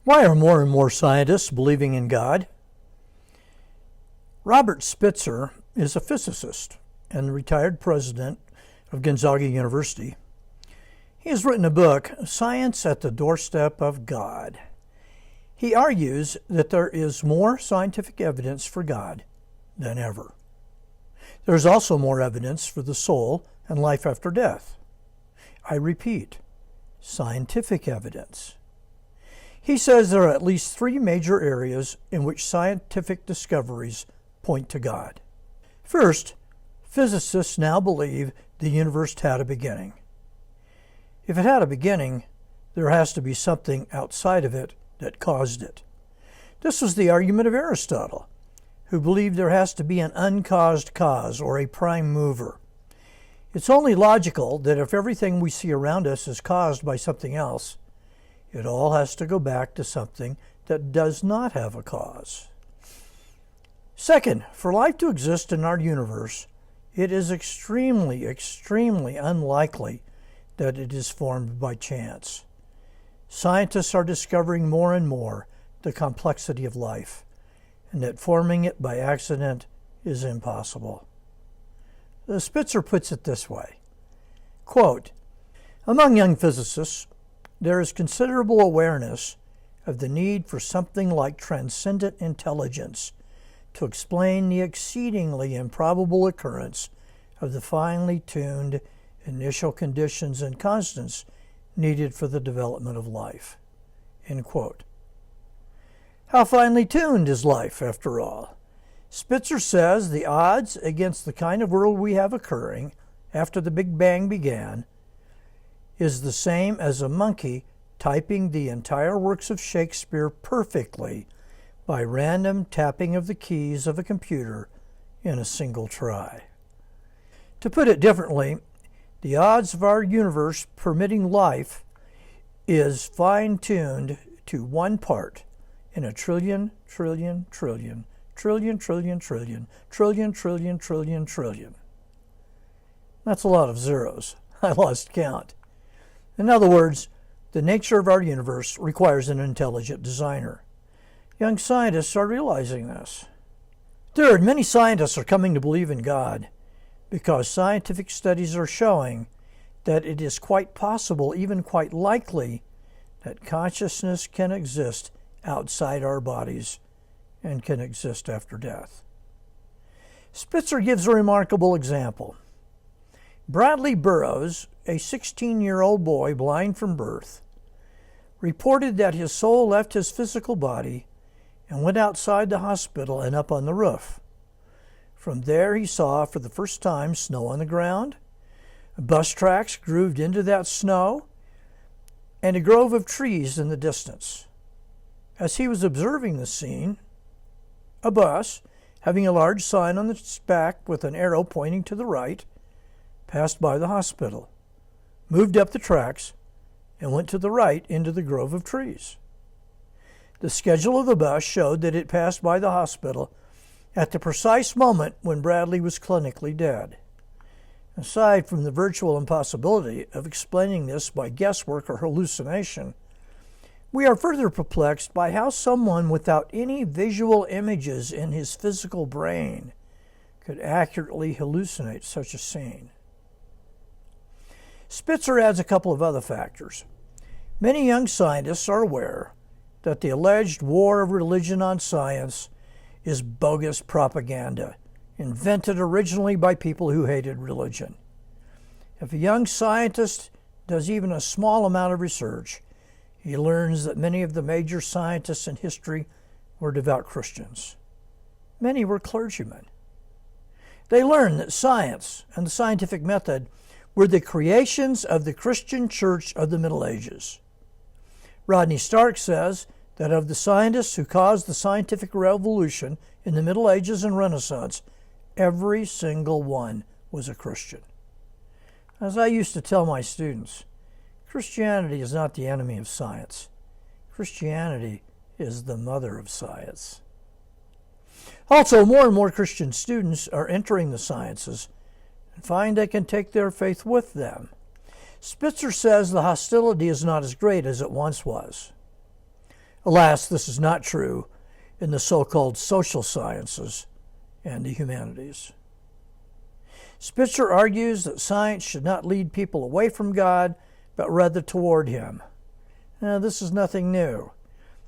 Why are more and more scientists believing in God? Robert Spitzer is a physicist and the retired president of Gonzaga University. He has written a book, Science at the Doorstep of God. He argues that there is more scientific evidence for God than ever. There is also more evidence for the soul and life after death. I repeat, scientific evidence. He says there are at least three major areas in which scientific discoveries point to God. First, physicists now believe the universe had a beginning. If it had a beginning, there has to be something outside of it that caused it. This was the argument of Aristotle, who believed there has to be an uncaused cause or a prime mover. It's only logical that if everything we see around us is caused by something else, it all has to go back to something that does not have a cause. Second, for life to exist in our universe, it is extremely, extremely unlikely that it is formed by chance. Scientists are discovering more and more the complexity of life, and that forming it by accident is impossible. Spitzer puts it this way, quote, "Among young physicists, there is considerable awareness of the need for something like transcendent intelligence to explain the exceedingly improbable occurrence of the finely tuned initial conditions and constants needed for the development of life." End quote. How finely tuned is life, after all? Spitzer says the odds against the kind of world we have occurring after the Big Bang began is the same as a monkey typing the entire works of Shakespeare perfectly by random tapping of the keys of a computer in a single try. To put it differently, the odds of our universe permitting life is fine-tuned to 1 part in a trillion, trillion, trillion, trillion, trillion, trillion, trillion, trillion, trillion, trillion. That's a lot of zeros. I lost count. In other words, the nature of our universe requires an intelligent designer. Young scientists are realizing this. Third, many scientists are coming to believe in God because scientific studies are showing that it is quite possible, even quite likely, that consciousness can exist outside our bodies and can exist after death. Spitzer gives a remarkable example. Bradley Burroughs, a 16-year-old boy blind from birth, reported that his soul left his physical body and went outside the hospital and up on the roof. From there he saw for the first time snow on the ground, bus tracks grooved into that snow, and a grove of trees in the distance. As he was observing the scene, a bus, having a large sign on its back with an arrow pointing to the right, passed by the hospital, moved up the tracks, and went to the right into the grove of trees. The schedule of the bus showed that it passed by the hospital at the precise moment when Bradley was clinically dead. Aside from the virtual impossibility of explaining this by guesswork or hallucination, we are further perplexed by how someone without any visual images in his physical brain could accurately hallucinate such a scene. Spitzer adds a couple of other factors. Many young scientists are aware that the alleged war of religion on science is bogus propaganda, invented originally by people who hated religion. If a young scientist does even a small amount of research, he learns that many of the major scientists in history were devout Christians. Many were clergymen. They learned that science and the scientific method were the creations of the Christian Church of the Middle Ages. Rodney Stark says that of the scientists who caused the scientific revolution in the Middle Ages and Renaissance, every single one was a Christian. As I used to tell my students, Christianity is not the enemy of science. Christianity is the mother of science. Also, more and more Christian students are entering the sciences and find they can take their faith with them. Spitzer says the hostility is not as great as it once was. Alas, this is not true in the so-called social sciences and the humanities. Spitzer argues that science should not lead people away from God, but rather toward him. Now, this is nothing new.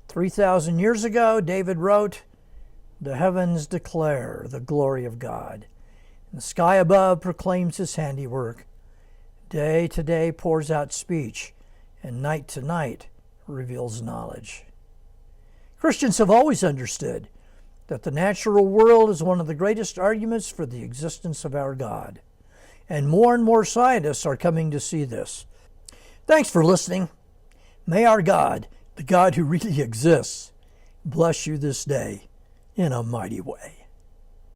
3,000 years ago, David wrote, "The heavens declare the glory of God, and the sky above proclaims his handiwork. Day to day pours out speech, and night to night reveals knowledge." Christians have always understood that the natural world is one of the greatest arguments for the existence of our God, and more scientists are coming to see this. Thanks for listening. May our God, the God who really exists, bless you this day in a mighty way.